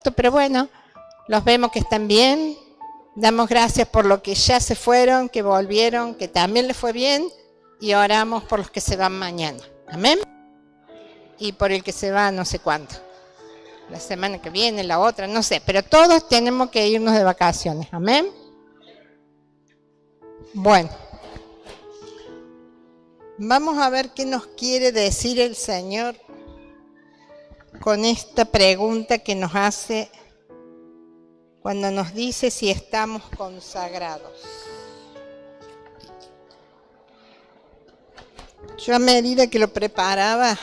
susto, pero bueno, los vemos que están bien. Damos gracias por los que ya se fueron, que volvieron, que también les fue bien, y oramos por los que se van mañana. Amén. Y por el que se va no sé cuánto. La semana que viene, la otra, no sé. Pero todos tenemos que irnos de vacaciones. Amén. Bueno. Vamos a ver qué nos quiere decir el Señor con esta pregunta que nos hace cuando nos dice si estamos consagrados. Yo a medida que lo preparaba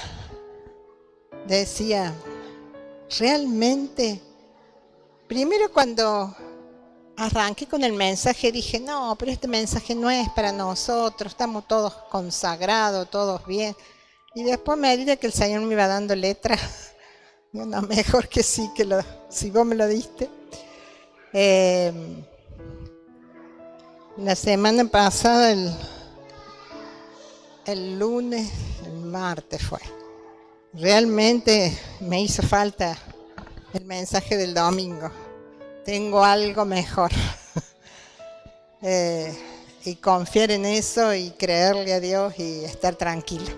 decía, realmente, primero cuando arranqué con el mensaje dije, no, pero este mensaje no es para nosotros, estamos todos consagrados, todos bien. Y después a medida que el Señor me iba dando letra, no, mejor que sí, si vos me lo diste. La semana pasada, el lunes, el martes fue. Realmente me hizo falta el mensaje del domingo. Tengo algo mejor. Y confiar en eso y creerle a Dios y estar tranquilo.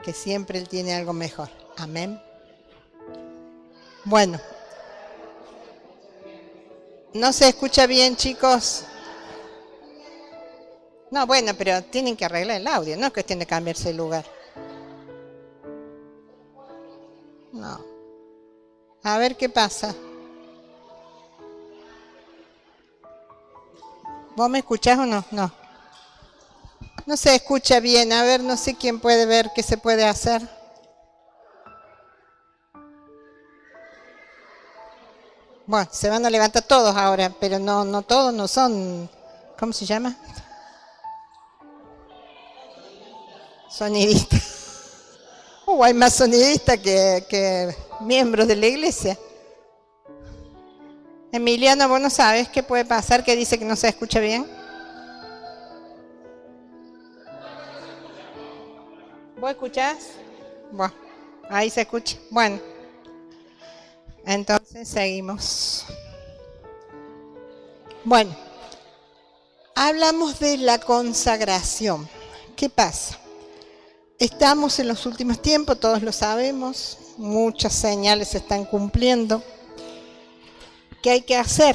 Que siempre Él tiene algo mejor. Amén. Bueno. ¿No se escucha bien, chicos? No, bueno, pero tienen que arreglar el audio, no es cuestión de cambiarse el lugar. No. A ver qué pasa. ¿Vos me escuchás o no? No. No se escucha bien. A ver, no sé quién puede ver qué se puede hacer. Bueno, se van a levantar todos ahora, pero no todos, no son... ¿Cómo se llama? Sonidistas. Hay más sonidistas que miembros de la iglesia. Emiliano, ¿vos no sabes qué puede pasar que dice que no se escucha bien? ¿Vos escuchás? Bueno, ahí se escucha. Bueno, entonces seguimos. Bueno, hablamos de la consagración. ¿Qué pasa? Estamos en los últimos tiempos, todos lo sabemos, muchas señales se están cumpliendo. ¿Qué hay que hacer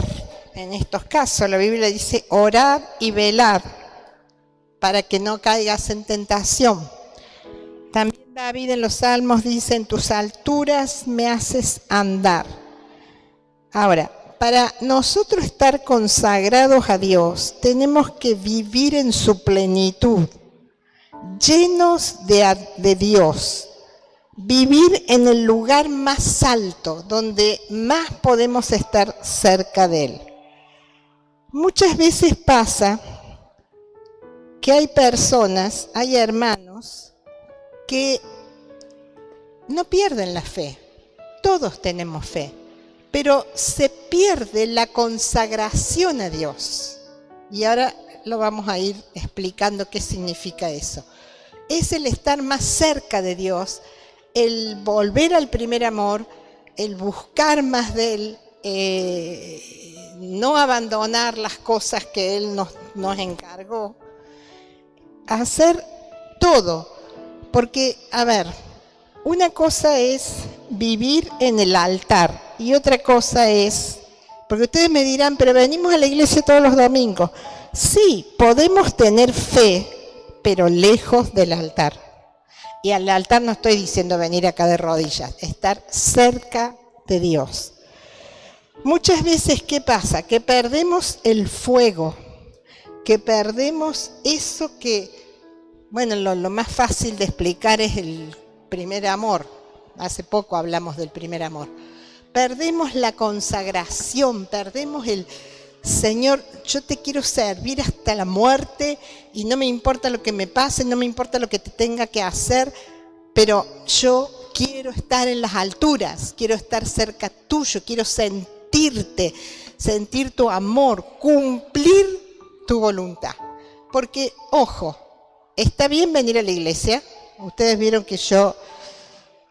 en estos casos? La Biblia dice orar y velar para que no caigas en tentación. También David en los Salmos dice, en tus alturas me haces andar. Ahora, para nosotros estar consagrados a Dios, tenemos que vivir en su plenitud, llenos de Dios. Vivir en el lugar más alto, donde más podemos estar cerca de Él. Muchas veces pasa que hay personas, hay hermanos, que no pierden la fe. Todos tenemos fe, pero se pierde la consagración a Dios. Y ahora lo vamos a ir explicando qué significa eso. Es el estar más cerca de Dios, el volver al primer amor, el buscar más de Él, no abandonar las cosas que Él nos encargó, hacer todo. Porque, a ver, una cosa es vivir en el altar y otra cosa es, porque ustedes me dirán, pero venimos a la iglesia todos los domingos. Sí, podemos tener fe, pero lejos del altar. Y al altar no estoy diciendo venir acá de rodillas, estar cerca de Dios. Muchas veces, ¿qué pasa? Que perdemos el fuego, que perdemos eso que, bueno, lo más fácil de explicar es el primer amor. Hace poco hablamos del primer amor. Perdemos la consagración, perdemos el... Señor, yo te quiero servir hasta la muerte y no me importa lo que me pase, no me importa lo que te tenga que hacer, pero yo quiero estar en las alturas, quiero estar cerca tuyo, quiero sentirte, sentir tu amor, cumplir tu voluntad. Porque, ojo, está bien venir a la iglesia, ustedes vieron que yo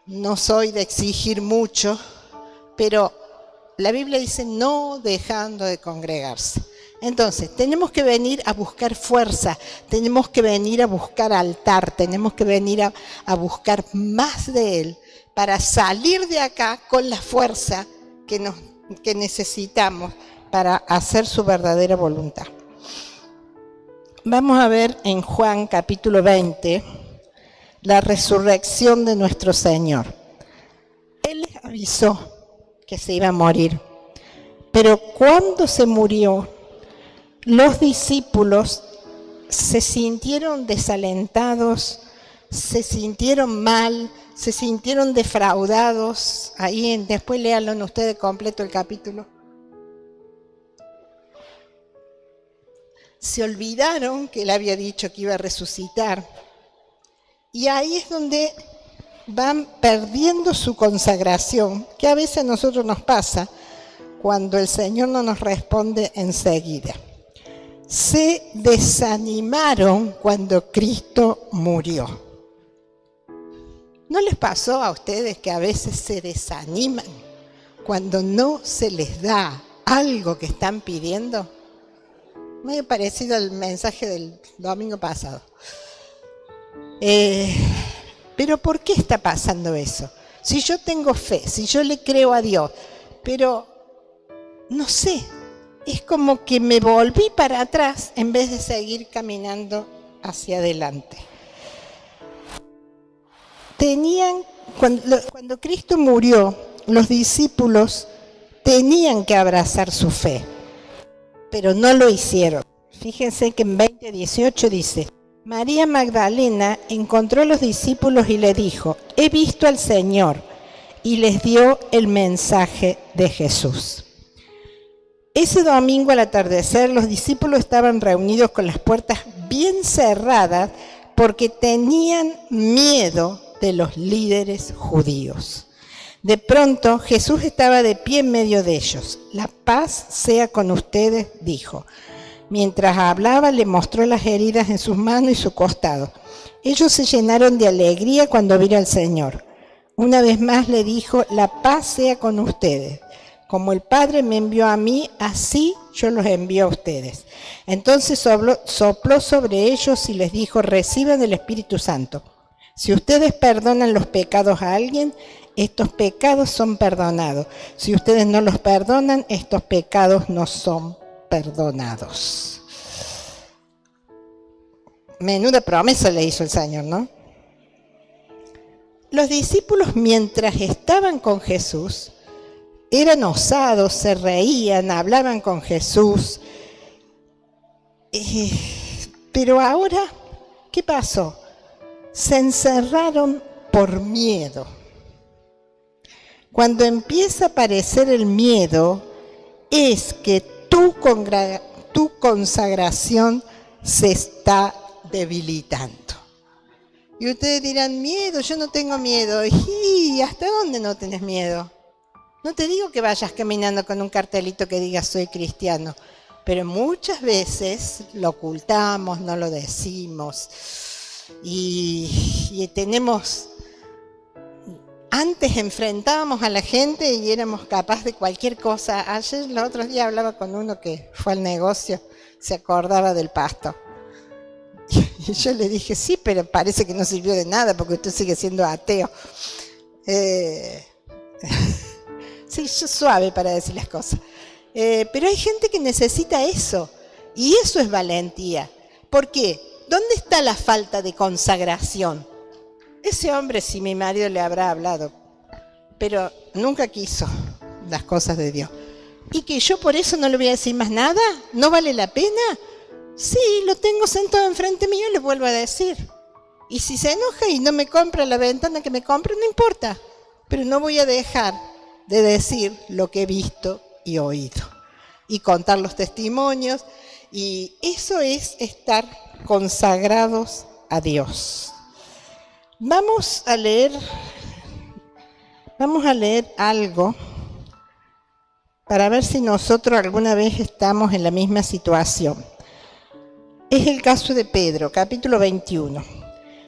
no soy de exigir mucho, pero la Biblia dice no dejando de congregarse. Entonces, tenemos que venir a buscar fuerza, tenemos que venir a buscar altar, tenemos que venir a buscar más de Él para salir de acá con la fuerza que necesitamos para hacer su verdadera voluntad. Vamos a ver en Juan capítulo 20 la resurrección de nuestro Señor. Él les avisó que se iba a morir, pero cuando se murió, los discípulos se sintieron desalentados, se sintieron mal, se sintieron defraudados. Ahí después léanlo ustedes completo el capítulo. Se olvidaron que él había dicho que iba a resucitar. Y ahí es donde van perdiendo su consagración, que a veces a nosotros nos pasa cuando el Señor no nos responde enseguida. Se desanimaron cuando Cristo murió. ¿No les pasó a ustedes que a veces se desaniman cuando no se les da algo que están pidiendo? Me ha parecido al mensaje del domingo pasado. Pero ¿por qué está pasando eso? Si yo tengo fe, si yo le creo a Dios, pero no sé, es como que me volví para atrás en vez de seguir caminando hacia adelante. Cuando Cristo murió, los discípulos tenían que abrazar su fe, pero no lo hicieron. Fíjense que en 20:18 dice: María Magdalena encontró a los discípulos y le dijo: he visto al Señor, y les dio el mensaje de Jesús. Ese domingo al atardecer, los discípulos estaban reunidos con las puertas bien cerradas porque tenían miedo de los líderes judíos. De pronto, Jesús estaba de pie en medio de ellos. La paz sea con ustedes, dijo. Mientras hablaba, le mostró las heridas en sus manos y su costado. Ellos se llenaron de alegría cuando vieron al Señor. Una vez más le dijo: la paz sea con ustedes. Como el Padre me envió a mí, así yo los envío a ustedes. Entonces sopló sobre ellos y les dijo: reciban el Espíritu Santo. Si ustedes perdonan los pecados a alguien, estos pecados son perdonados. Si ustedes no los perdonan, estos pecados no son perdonados. Menuda promesa le hizo el Señor, ¿no? Los discípulos, mientras estaban con Jesús, eran osados, se reían, hablaban con Jesús. Pero ahora, ¿qué pasó? Se encerraron por miedo. Cuando empieza a aparecer el miedo, es que tu consagración se está debilitando. Y ustedes dirán: miedo, yo no tengo miedo. ¿Y hasta dónde no tenés miedo? No te digo que vayas caminando con un cartelito que diga soy cristiano, pero muchas veces lo ocultamos, no lo decimos. Y tenemos... Antes enfrentábamos a la gente y éramos capaces de cualquier cosa. Ayer, los otros días, hablaba con uno que fue al negocio, se acordaba del pasto. Y yo le dije: sí, pero parece que no sirvió de nada porque usted sigue siendo ateo. Sí, yo suave para decir las cosas. Pero hay gente que necesita eso. Y eso es valentía. ¿Por qué? ¿Dónde está la falta de consagración? Ese hombre, si mi marido le habrá hablado, pero nunca quiso las cosas de Dios. ¿Y que yo por eso no le voy a decir más nada? ¿No vale la pena? Sí, lo tengo sentado enfrente mío y le vuelvo a decir. Y si se enoja y no me compra la ventana que me compre, no importa. Pero no voy a dejar de decir lo que he visto y oído. Y contar los testimonios. Y eso es estar consagrados a Dios. Vamos a leer algo para ver si nosotros alguna vez estamos en la misma situación. Es el caso de Pedro, capítulo 21.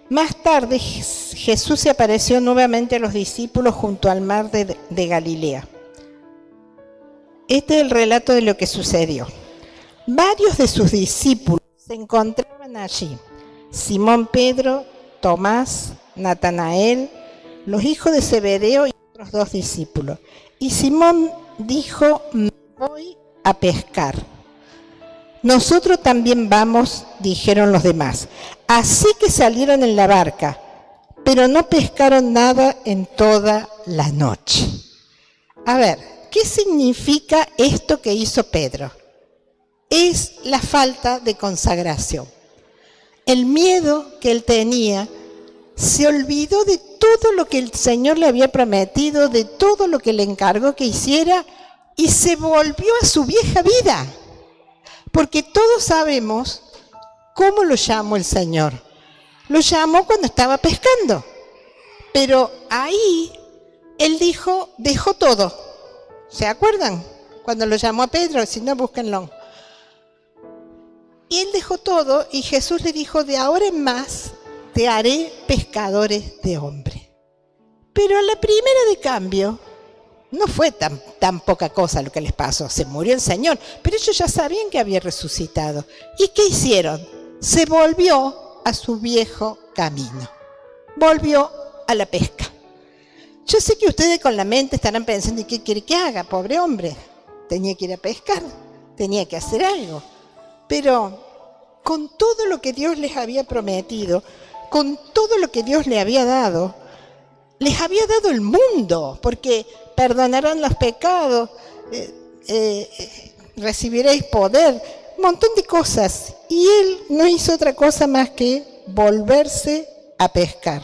Más tarde Jesús se apareció nuevamente a los discípulos junto al mar de Galilea. Este es el relato de lo que sucedió. Varios de sus discípulos se encontraban allí. Simón Pedro, Tomás, Natanael, los hijos de Zebedeo y otros 2 discípulos. Y Simón dijo: me voy a pescar. Nosotros también vamos, dijeron los demás. Así que salieron en la barca, pero no pescaron nada en toda la noche. A ver, ¿qué significa esto que hizo Pedro? Es la falta de consagración. El miedo que él tenía, se olvidó de todo lo que el Señor le había prometido, de todo lo que le encargó que hiciera, y se volvió a su vieja vida. Porque todos sabemos cómo lo llamó el Señor. Lo llamó cuando estaba pescando. Pero ahí él dejó todo. ¿Se acuerdan? Cuando lo llamó a Pedro, si no, búsquenlo. Y él dejó todo y Jesús le dijo: de ahora en más te haré pescadores de hombres. Pero a la primera de cambio, no fue tan poca cosa lo que les pasó. Se murió el Señor, pero ellos ya sabían que había resucitado. ¿Y qué hicieron? Se volvió a su viejo camino. Volvió a la pesca. Yo sé que ustedes con la mente estarán pensando: ¿y qué quiere que haga? Pobre hombre. Tenía que ir a pescar, tenía que hacer algo. Pero con todo lo que Dios les había prometido, con todo lo que Dios les había dado el mundo, porque perdonarán los pecados, recibiréis poder, un montón de cosas. Y él no hizo otra cosa más que volverse a pescar.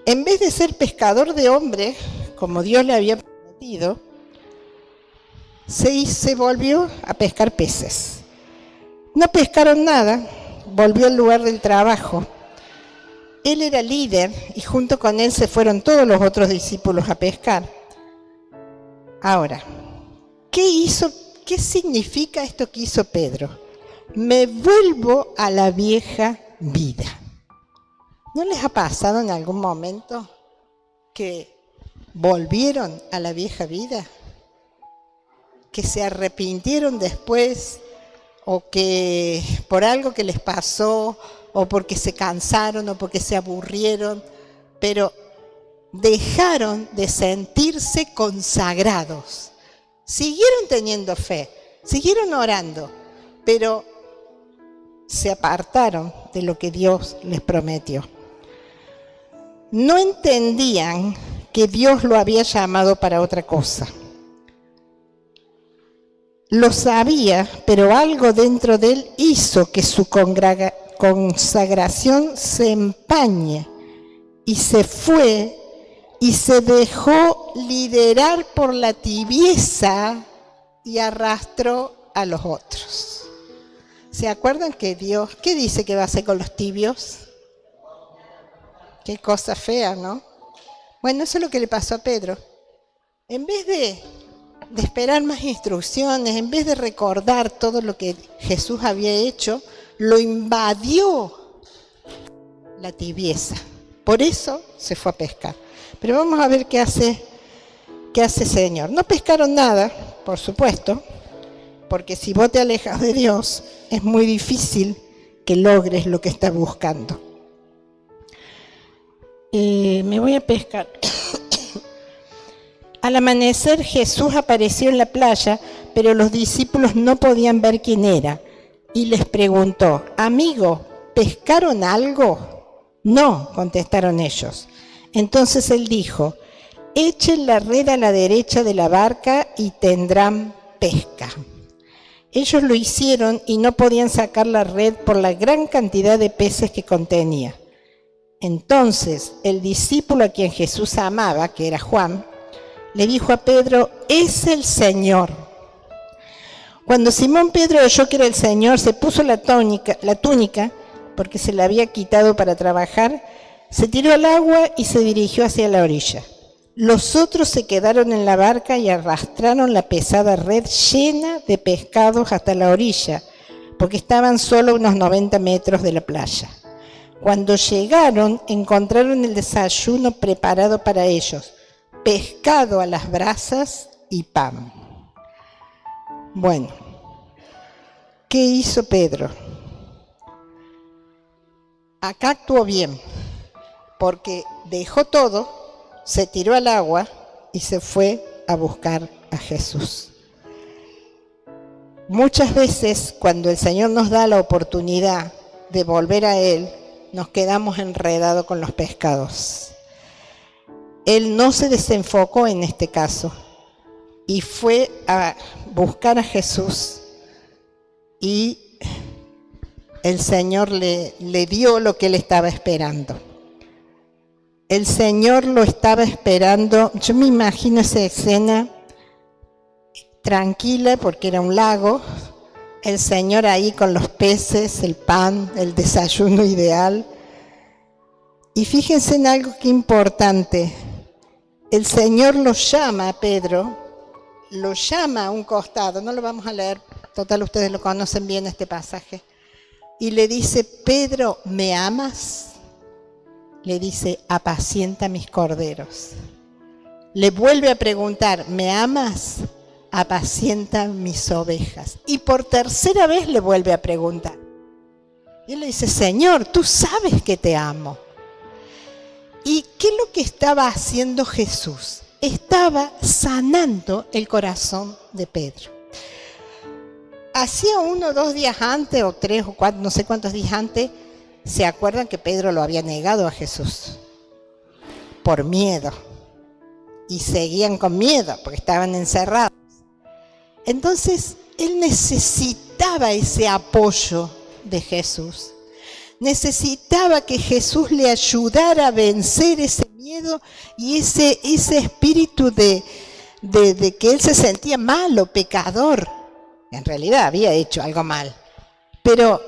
En vez de ser pescador de hombres, como Dios le había prometido, se volvió a pescar peces. No pescaron nada, volvió al lugar del trabajo. Él era líder y junto con él se fueron todos los otros discípulos a pescar. Ahora, ¿qué significa esto que hizo Pedro? Me vuelvo a la vieja vida. ¿No les ha pasado en algún momento que volvieron a la vieja vida? Que se arrepintieron después, o que por algo que les pasó, o porque se cansaron, o porque se aburrieron, pero dejaron de sentirse consagrados. Siguieron teniendo fe, siguieron orando, pero se apartaron de lo que Dios les prometió. No entendían que Dios lo había llamado para otra cosa. Lo sabía, pero algo dentro de él hizo que su consagración se empañe y se fue y se dejó liderar por la tibieza y arrastró a los otros. ¿Se acuerdan que Dios, qué dice que va a hacer con los tibios? Qué cosa fea, ¿no? Bueno, eso es lo que le pasó a Pedro. En vez de esperar más instrucciones, en vez de recordar todo lo que Jesús había hecho, lo invadió la tibieza. Por eso se fue a pescar. Pero vamos a ver qué hace el Señor. No pescaron nada, por supuesto, porque si vos te alejas de Dios, es muy difícil que logres lo que estás buscando. Me voy a pescar. Al amanecer Jesús apareció en la playa, pero los discípulos no podían ver quién era. Y les preguntó: amigo, ¿pescaron algo? No, contestaron ellos. Entonces él dijo: echen la red a la derecha de la barca y tendrán pesca. Ellos lo hicieron y no podían sacar la red por la gran cantidad de peces que contenía. Entonces el discípulo a quien Jesús amaba, que era Juan, le dijo a Pedro: es el Señor. Cuando Simón Pedro oyó que era el Señor, se puso la túnica, porque se la había quitado para trabajar, se tiró al agua y se dirigió hacia la orilla. Los otros se quedaron en la barca y arrastraron la pesada red llena de pescados hasta la orilla, porque estaban solo a unos 90 metros de la playa. Cuando llegaron, encontraron el desayuno preparado para ellos: pescado a las brasas y pan. Bueno, ¿qué hizo Pedro? Acá actuó bien, porque dejó todo, se tiró al agua y se fue a buscar a Jesús. Muchas veces cuando el Señor nos da la oportunidad de volver a Él, nos quedamos enredados con los pescados. Él no se desenfocó en este caso y fue a buscar a Jesús y el Señor le dio lo que él estaba esperando. El Señor lo estaba esperando. Yo me imagino esa escena tranquila porque era un lago, el Señor ahí con los peces, el pan, el desayuno ideal. Y fíjense en algo que importante, el Señor lo llama a Pedro, lo llama a un costado, no lo vamos a leer, total ustedes lo conocen bien este pasaje, y le dice: Pedro, ¿me amas? Le dice: apacienta mis corderos. Le vuelve a preguntar: ¿me amas? Apacienta mis ovejas. Y por tercera vez le vuelve a preguntar. Y él le dice: Señor, tú sabes que te amo. ¿Y qué es lo que estaba haciendo Jesús? Estaba sanando el corazón de Pedro. Hacía 1 o 2 días antes, o 3 o 4, no sé cuántos días antes, ¿se acuerdan que Pedro lo había negado a Jesús? Por miedo. Y seguían con miedo, porque estaban encerrados. Entonces, él necesitaba ese apoyo de Jesús. Necesitaba que Jesús le ayudara a vencer ese miedo y ese espíritu de que él se sentía malo, pecador. En realidad había hecho algo mal, pero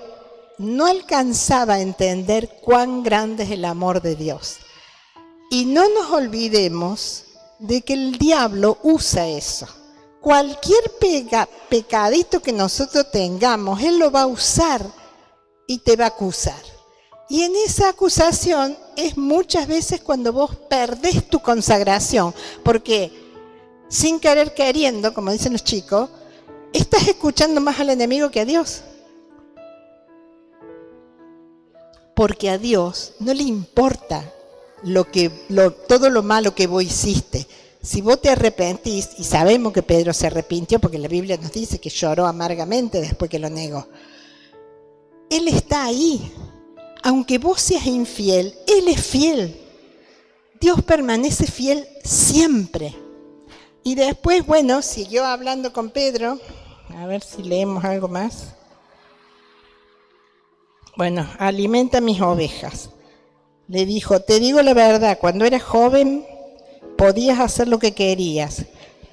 no alcanzaba a entender cuán grande es el amor de Dios. Y no nos olvidemos de que el diablo usa eso. Cualquier pecadito que nosotros tengamos, él lo va a usar y te va a acusar. Y en esa acusación es muchas veces cuando vos perdés tu consagración, porque sin querer queriendo, como dicen los chicos, estás escuchando más al enemigo que a Dios. Porque a Dios no le importa todo lo malo que vos hiciste. Si vos te arrepentís, y sabemos que Pedro se arrepintió porque la Biblia nos dice que lloró amargamente después que lo negó. Él está ahí. Aunque vos seas infiel, Él es fiel. Dios permanece fiel siempre. Y después, bueno, siguió hablando con Pedro. A ver si leemos algo más. Bueno, alimenta mis ovejas. Le dijo: te digo la verdad, cuando eras joven podías hacer lo que querías.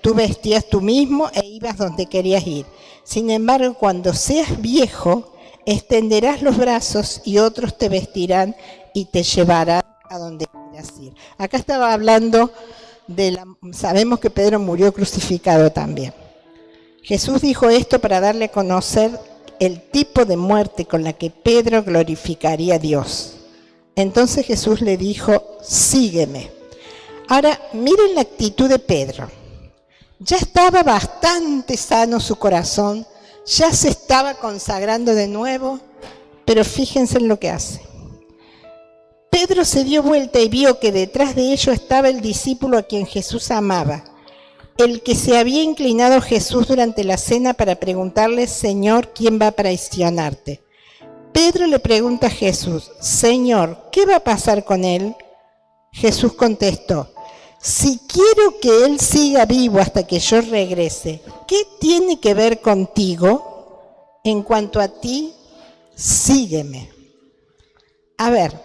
Tú vestías tú mismo e ibas donde querías ir. Sin embargo, cuando seas viejo, extenderás los brazos y otros te vestirán y te llevarán a donde quieras ir. Acá estaba hablando sabemos que Pedro murió crucificado también. Jesús dijo esto para darle a conocer el tipo de muerte con la que Pedro glorificaría a Dios. Entonces Jesús le dijo: sígueme. Ahora, miren la actitud de Pedro. Ya estaba bastante sano su corazón, ya se estaba consagrando de nuevo, pero fíjense en lo que hace. Pedro se dio vuelta y vio que detrás de ellos estaba el discípulo a quien Jesús amaba, el que se había inclinado a Jesús durante la cena para preguntarle: Señor, ¿quién va a traicionarte? Pedro le pregunta a Jesús: Señor, ¿qué va a pasar con él? Jesús contestó: si quiero que él siga vivo hasta que yo regrese, ¿qué tiene que ver contigo? En cuanto a ti, sígueme. A ver,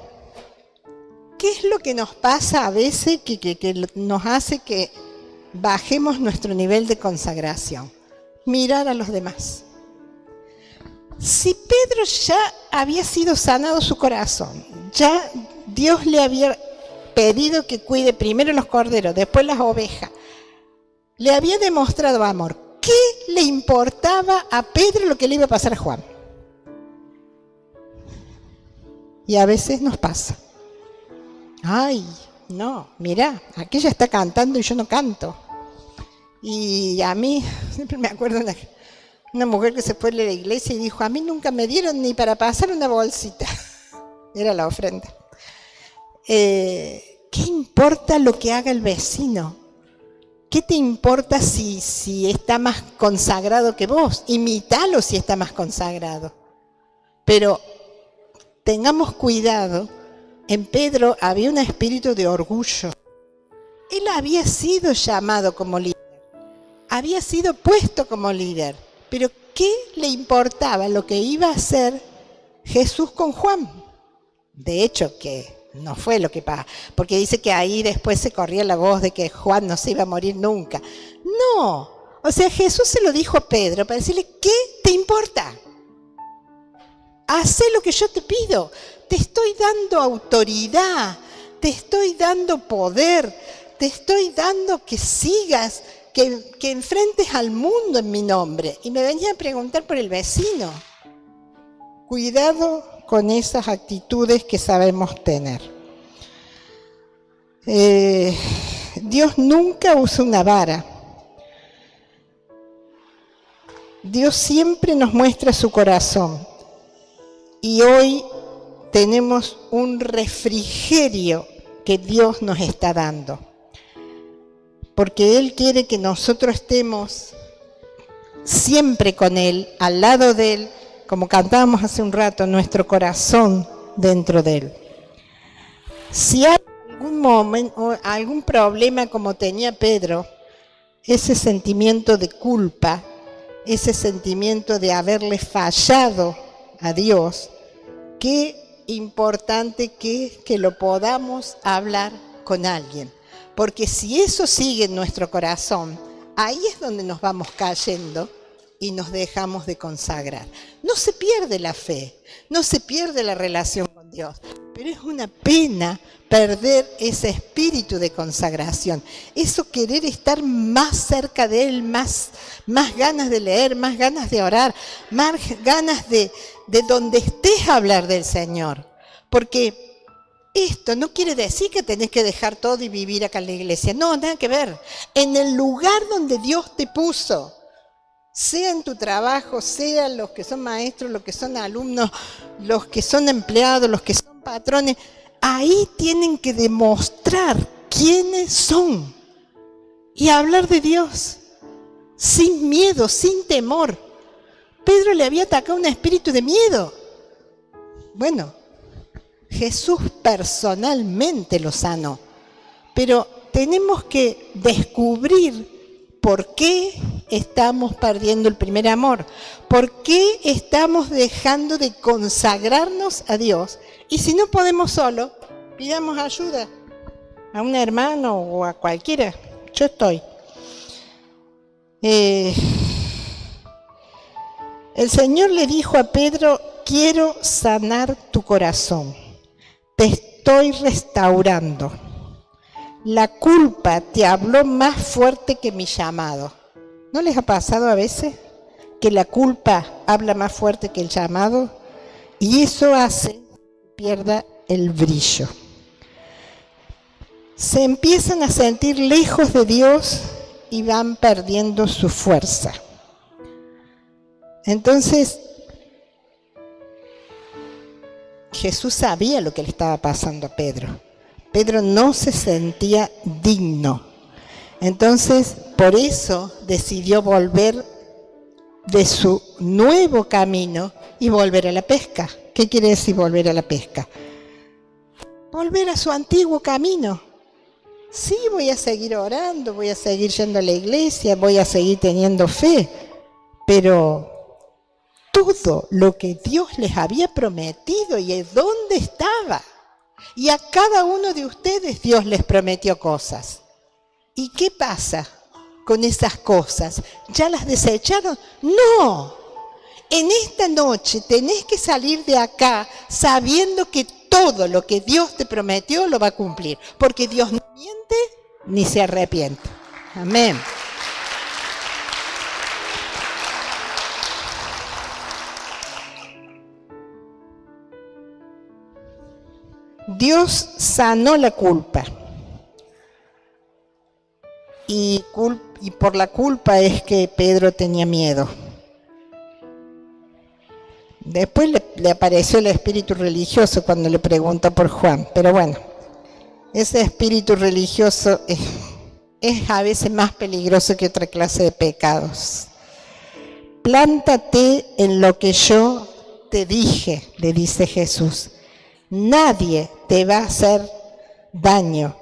¿qué es lo que nos pasa a veces que nos hace que bajemos nuestro nivel de consagración? Mirar a los demás. Si Pedro ya había sido sanado su corazón, ya Dios le había pedido que cuide primero los corderos, después las ovejas, le había demostrado amor, ¿qué le importaba a Pedro lo que le iba a pasar a Juan? Y a veces nos pasa. Ay, no, mirá, aquella está cantando y yo no canto. Y a mí, siempre me acuerdo una mujer que se fue de la iglesia y dijo, a mí nunca me dieron ni para pasar una bolsita. Era la ofrenda. ¿Qué importa lo que haga el vecino? ¿Qué te importa si está más consagrado que vos? Imítalo si está más consagrado. Pero tengamos cuidado. En Pedro había un espíritu de orgullo. Él había sido llamado como líder. Había sido puesto como líder. Pero ¿qué le importaba lo que iba a hacer Jesús con Juan? De hecho, que no fue lo que pasa, porque dice que ahí después se corría la voz de que Juan no se iba a morir nunca. No, o sea, Jesús se lo dijo a Pedro para decirle, ¿qué te importa? Hacé lo que yo te pido, te estoy dando autoridad, te estoy dando poder, te estoy dando que sigas, que enfrentes al mundo en mi nombre. Y me venía a preguntar por el vecino. Cuidado con esas actitudes que sabemos tener. Dios nunca usa una vara. Dios siempre nos muestra su corazón. Y hoy tenemos un refrigerio que Dios nos está dando. Porque Él quiere que nosotros estemos siempre con Él, al lado de Él, como cantábamos hace un rato, nuestro corazón dentro de Él. Si hay algún momento, algún problema como tenía Pedro, ese sentimiento de culpa, ese sentimiento de haberle fallado a Dios, qué importante que lo podamos hablar con alguien. Porque si eso sigue en nuestro corazón, ahí es donde nos vamos cayendo y nos dejamos de consagrar. No se pierde la fe, no se pierde la relación con Dios, pero es una pena perder ese espíritu de consagración, eso querer estar más cerca de Él, más ganas de leer, más ganas de orar, más ganas de donde estés hablar del Señor. Porque esto no quiere decir que tenés que dejar todo y vivir acá en la iglesia, no, nada que ver. En el lugar donde Dios te puso, sea en tu trabajo, sea los que son maestros, los que son alumnos, los que son empleados, los que son patrones, ahí tienen que demostrar quiénes son y hablar de Dios sin miedo, sin temor. Pedro le había atacado un espíritu de miedo. Bueno, Jesús personalmente lo sanó, pero tenemos que descubrir por qué estamos perdiendo el primer amor, por qué estamos dejando de consagrarnos a Dios, y si no podemos solo, pidamos ayuda a un hermano o a cualquiera. Yo estoy. El Señor le dijo a Pedro, quiero sanar tu corazón. Te estoy restaurando. La culpa te habló más fuerte que mi llamado. ¿No les ha pasado a veces que la culpa habla más fuerte que el llamado? Y eso hace que pierda el brillo. Se empiezan a sentir lejos de Dios y van perdiendo su fuerza. Entonces, Jesús sabía lo que le estaba pasando a Pedro. Pedro no se sentía digno. Entonces, por eso decidió volver de su nuevo camino y volver a la pesca. ¿Qué quiere decir volver a la pesca? Volver a su antiguo camino. Sí, voy a seguir orando, voy a seguir yendo a la iglesia, voy a seguir teniendo fe, pero todo lo que Dios les había prometido y es dónde estaba. Y a cada uno de ustedes Dios les prometió cosas. ¿Y qué pasa con esas cosas? ¿Ya las desecharon? No. En esta noche tenés que salir de acá sabiendo que todo lo que Dios te prometió lo va a cumplir. Porque Dios no miente ni se arrepiente. Amén. Dios sanó la culpa. Y y por la culpa es que Pedro tenía miedo. Después le apareció el espíritu religioso cuando le preguntó por Juan, pero bueno, ese espíritu religioso es a veces más peligroso que otra clase de pecados. Plántate en lo que yo te dije, le dice Jesús. Nadie te va a hacer daño.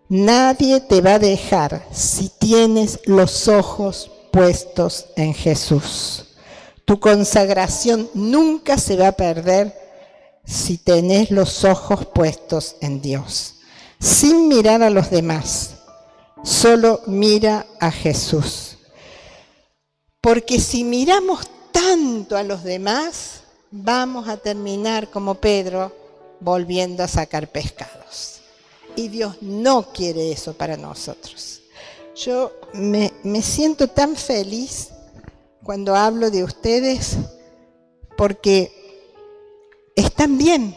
Nadie te va a dejar si tienes los ojos puestos en Jesús. Tu consagración nunca se va a perder si tenés los ojos puestos en Dios. Sin mirar a los demás, solo mira a Jesús. Porque si miramos tanto a los demás, vamos a terminar como Pedro, volviendo a sacar pescados. Y Dios no quiere eso para nosotros. Yo me siento tan feliz cuando hablo de ustedes, porque están bien.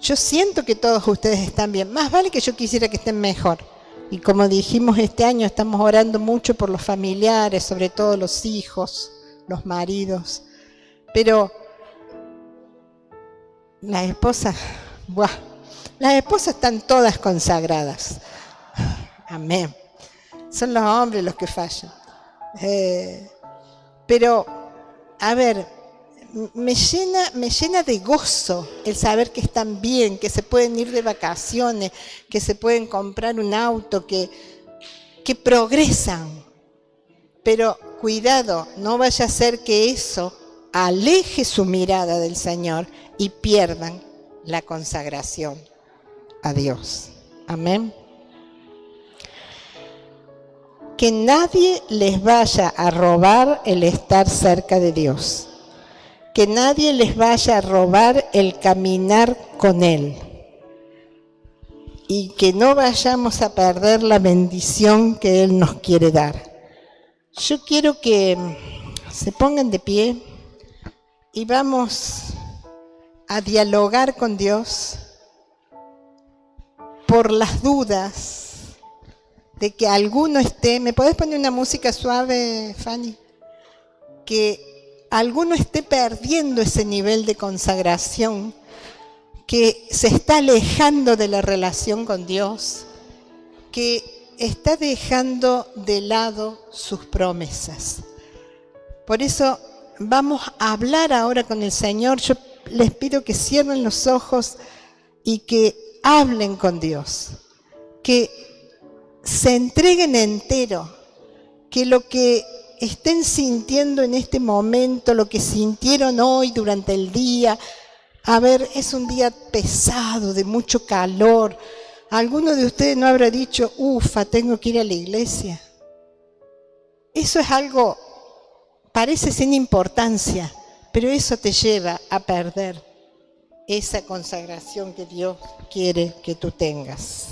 Yo siento que todos ustedes están bien. Más vale que yo quisiera que estén mejor. Y como dijimos este año, estamos orando mucho por los familiares, sobre todo los hijos, los maridos. Pero las esposas, las esposas están todas consagradas. Amén. Son los hombres los que fallan. Pero, a ver, me llena de gozo el saber que están bien, que se pueden ir de vacaciones, que se pueden comprar un auto, que progresan. Pero cuidado, no vaya a ser que eso aleje su mirada del Señor y pierdan la consagración a Dios. Amén. Que nadie les vaya a robar el estar cerca de Dios. Que nadie les vaya a robar el caminar con Él. Y que no vayamos a perder la bendición que Él nos quiere dar. Yo quiero que se pongan de pie y vamos a dialogar con Dios por las dudas de que alguno esté. ¿Me podés poner una música suave, Fanny? Que alguno esté perdiendo ese nivel de consagración, que se está alejando de la relación con Dios, que está dejando de lado sus promesas. Por eso vamos a hablar ahora con el Señor. Yo les pido que cierren los ojos y que hablen con Dios, que se entreguen entero, que lo que estén sintiendo en este momento, lo que sintieron hoy durante el día, a ver, es un día pesado, de mucho calor. ¿Alguno de ustedes no habrá dicho, ufa, tengo que ir a la iglesia? Eso es algo, parece sin importancia, pero eso te lleva a perder esa consagración que Dios quiere que tú tengas.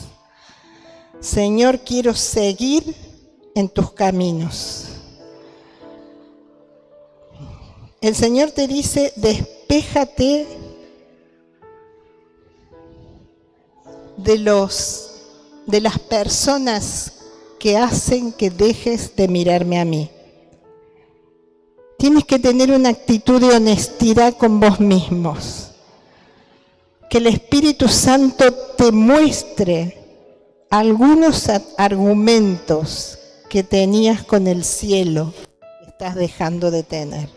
Señor, quiero seguir en tus caminos. El Señor te dice, despéjate de las personas que hacen que dejes de mirarme a mí. Tienes que tener una actitud de honestidad con vos mismos. Que el Espíritu Santo te muestre algunos argumentos que tenías con el cielo que estás dejando de tener.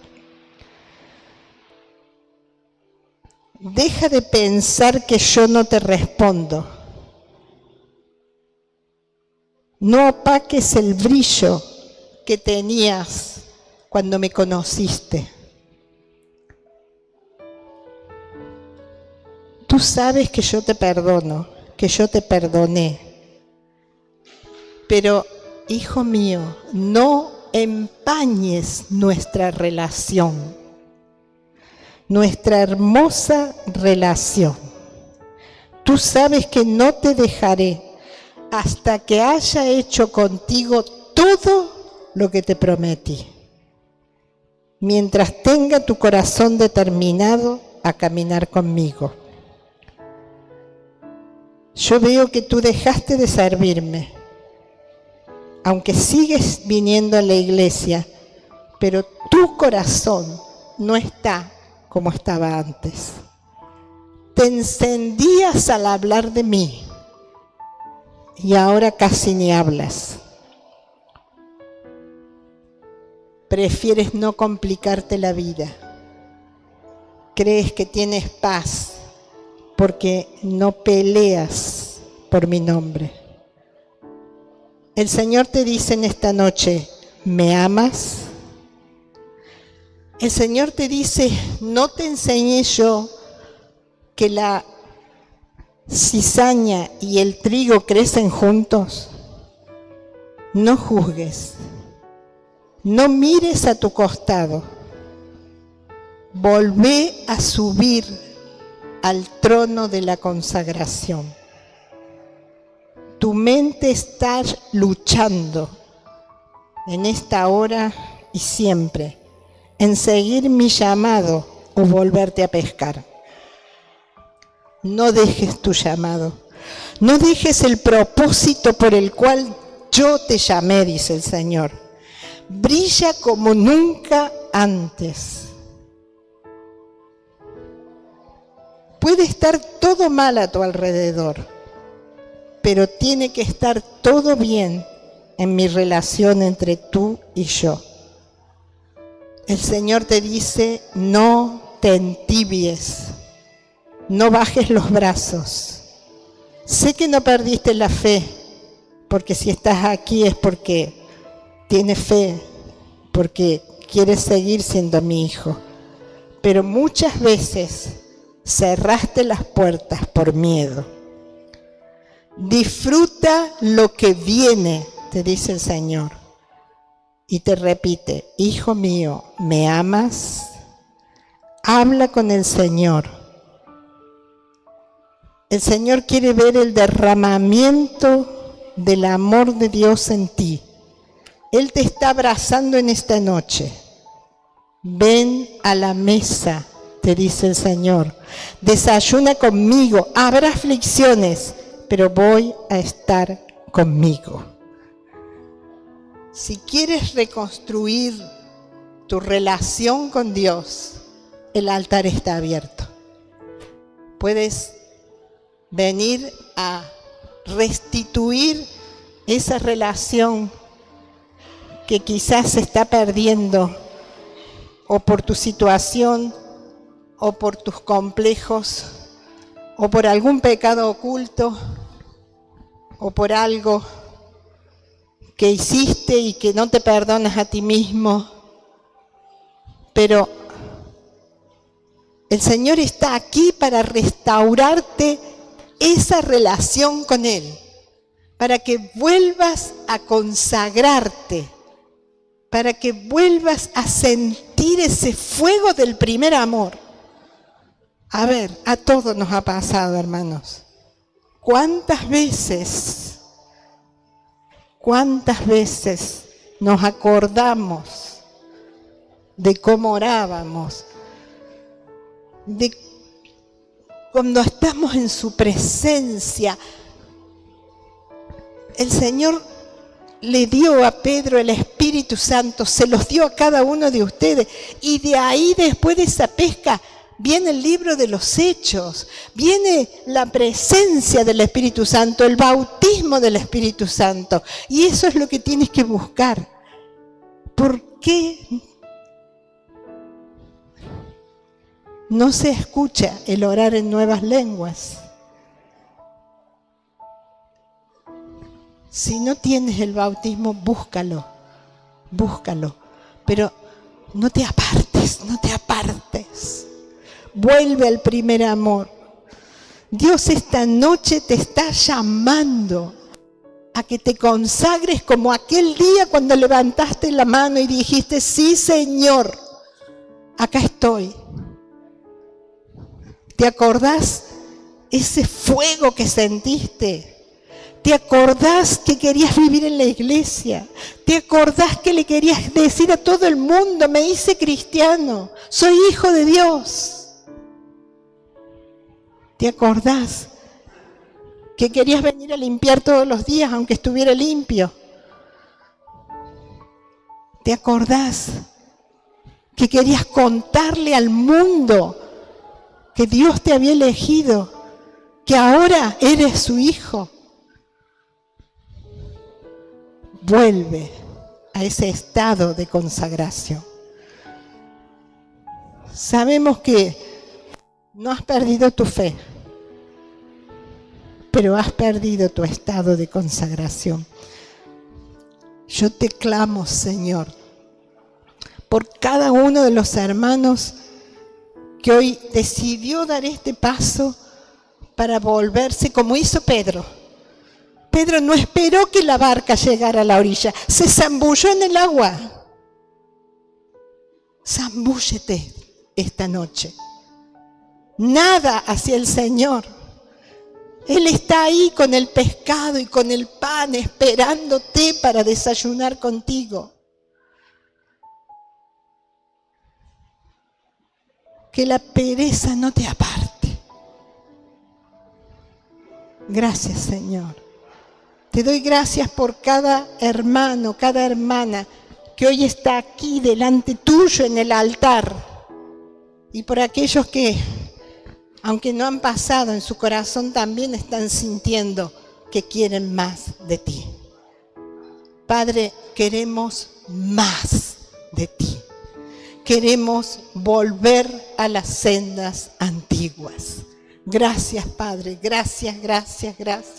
Deja de pensar que yo no te respondo. No apagues el brillo que tenías cuando me conociste. Tú sabes que yo te perdono, que yo te perdoné. Pero, hijo mío, no empañes nuestra relación, nuestra hermosa relación. Tú sabes que no te dejaré hasta que haya hecho contigo todo lo que te prometí. Mientras tenga tu corazón determinado a caminar conmigo. Yo veo que tú dejaste de servirme. aunque sigues viniendo a la iglesia, pero tu corazón no está como estaba antes. Te encendías al hablar de mí y ahora casi ni hablas. Prefieres no complicarte la vida. Crees que tienes paz porque no peleas por mi nombre. El Señor te dice en esta noche, ¿me amas? El Señor te dice, ¿no te enseñé yo que la cizaña y el trigo crecen juntos? No juzgues, no mires a tu costado, volvé a subir al trono de la consagración. Tu mente está luchando en esta hora y siempre en seguir mi llamado o volverte a pescar. No dejes tu llamado, no dejes el propósito por el cual yo te llamé, dice el Señor. Brilla como nunca antes. Puede estar todo mal a tu alrededor, pero tiene que estar todo bien en mi relación entre tú y yo. El Señor te dice, no te entibies, no bajes los brazos. Sé que no perdiste la fe, porque si estás aquí es porque tienes fe, porque quieres seguir siendo mi hijo. Pero muchas veces cerraste las puertas por miedo. Disfruta lo que viene, te dice el Señor. Y te repite, hijo mío, ¿me amas? Habla con el Señor. El Señor quiere ver el derramamiento del amor de Dios en ti. Él te está abrazando en esta noche. Ven a la mesa, te dice el Señor. Desayuna conmigo, habrá aflicciones, pero voy a estar conmigo. Si quieres reconstruir tu relación con Dios, el altar está abierto. Puedes venir a restituir esa relación que quizás se está perdiendo, o por tu situación, o por tus complejos, o por algún pecado oculto, o por algo que hiciste y que no te perdonas a ti mismo. Pero el Señor está aquí para restaurarte esa relación con Él, para que vuelvas a consagrarte, para que vuelvas a sentir ese fuego del primer amor. A ver, a todos nos ha pasado, hermanos. ¿Cuántas veces nos acordamos de cómo orábamos, de cuando estamos en su presencia? El Señor le dio a Pedro el Espíritu Santo, se los dio a cada uno de ustedes, y de ahí, después de esa pesca, viene el libro de los Hechos, viene la presencia del Espíritu Santo, el bautismo del Espíritu Santo, y eso es lo que tienes que buscar. ¿Por qué no se escucha el orar en nuevas lenguas? Si no tienes el bautismo, búscalo, pero no te apartes. Vuelve al primer amor. Dios esta noche te está llamando a que te consagres como aquel día cuando levantaste la mano y dijiste, sí, Señor, acá estoy. ¿Te acordás ese fuego que sentiste? ¿Te acordás que querías vivir en la iglesia? ¿Te acordás que le querías decir a todo el mundo, me hice cristiano, soy hijo de Dios? ¿Te acordás que querías venir a limpiar todos los días aunque estuviera limpio? ¿Te acordás que querías contarle al mundo que Dios te había elegido, que ahora eres su hijo? Vuelve a ese estado de consagración. Sabemos que no has perdido tu fe, pero has perdido tu estado de consagración. Yo te clamo, Señor, por cada uno de los hermanos que hoy decidió dar este paso para volverse como hizo Pedro. Pedro no esperó que la barca llegara a la orilla, se zambulló en el agua. Zambúllete esta noche. Nada hacia el Señor. Él está ahí con el pescado y con el pan esperándote para desayunar contigo. Que la pereza no te aparte. Gracias, Señor. Te doy gracias por cada hermano, cada hermana que hoy está aquí delante tuyo en el altar. Y por aquellos que, aunque no han pasado en su corazón, también están sintiendo que quieren más de ti. Padre, queremos más de ti. Queremos volver a las sendas antiguas. Gracias, Padre. Gracias, gracias, gracias.